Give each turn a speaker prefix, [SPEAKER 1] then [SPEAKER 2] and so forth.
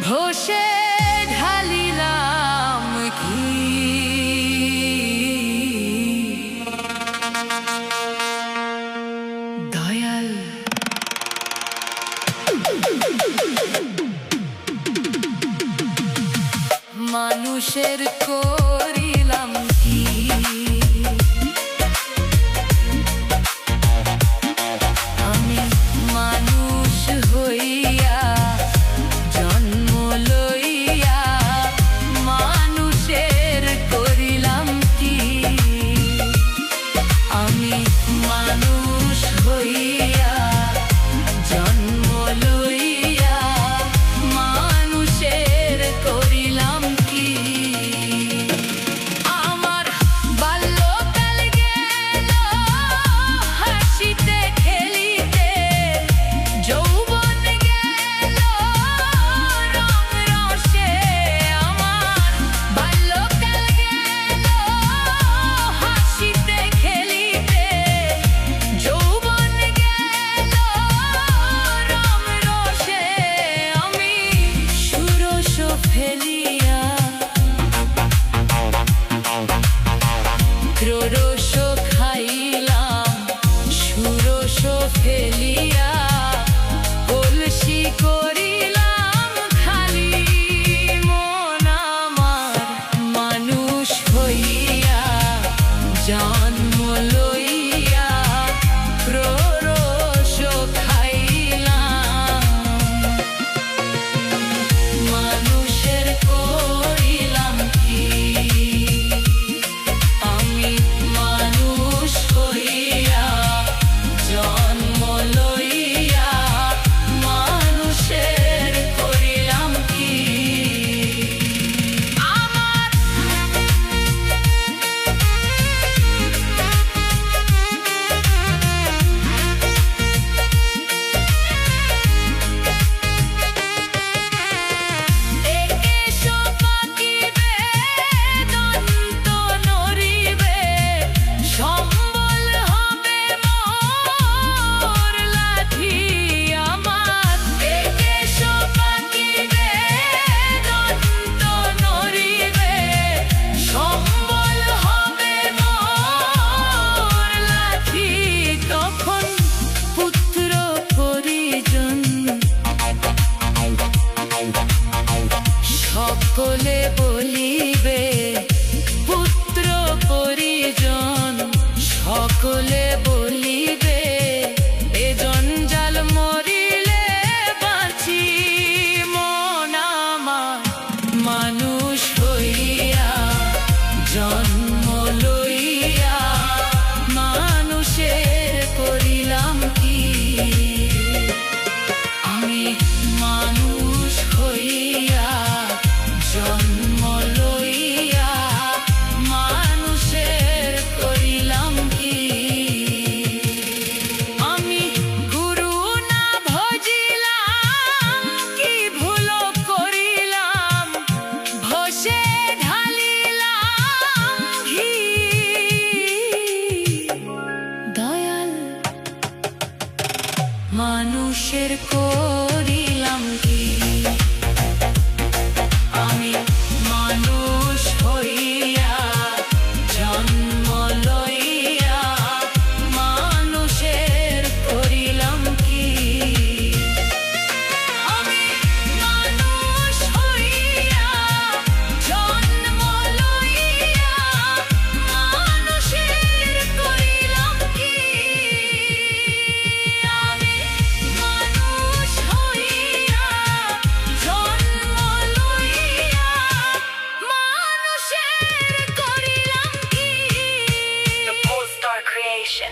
[SPEAKER 1] ঘষে ঢালিলাম কি দয়াল মানুষের করিলাম কি আমি মানুষ হইয়া জন্ম লইয়া মানুষের করিলাম কি আমি মানুষ হইয়া জন্ম লইয়া মানুষের করিলাম কি আমার বাল্যকাল গেল হাসিতে খেলিতে যৌবন গেল রং রসে আমার বাল্যকাল গেল হাসিতে খেলিতে যৌবন গেল রং রসে আমি ষোড়শ ফেলিয়া ত্রয়োদশ খাইলাম ষোড়শ ফেলিয়া কলসি করিলাম খালি মন আমার মানুষ হইয়া জন্ম লইয়া ত্রয়োদশ খাইলাম মানুষের করিলাম কি আমি মানুষ হইয়া জন্ম লইয়া মানুষের করিলাম কি আমার একেশো পাকিবে দন্ত নড়িবে সম্বল হবে মোর লাঠি আমার একেশো পাকিবে দন্ত নড়িবে সম্বল হবে মোর লাঠি তখন পুত্র পরিজন সকলে বলিবে পুত্র পরিজন সকলে বলিবে এ জঞ্জাল মরিলে বাঁচি মন আমার মানুষ হইয়া জন্ম লইয়া মানুষের করিলাম কি আমি মানুষ হইয়া জন্ম লইয়া মানুষের করিলাম কি আমি গুরু না ভজিলাম কি ভুল করিলাম ঘষে ঢালিলাম ঘি দয়াল মানুষের করিলাম কি আমি মানুষ হইয়া জন্ম লইয়া মানুষের করিলাম কি আমি মানুষ হইয়া জন্ম লইয়া মানুষের করিলাম কি আমি মানুষ হইয়া জন্ম লইয়া মানুষের করিলাম কি
[SPEAKER 2] The Polestar Creation.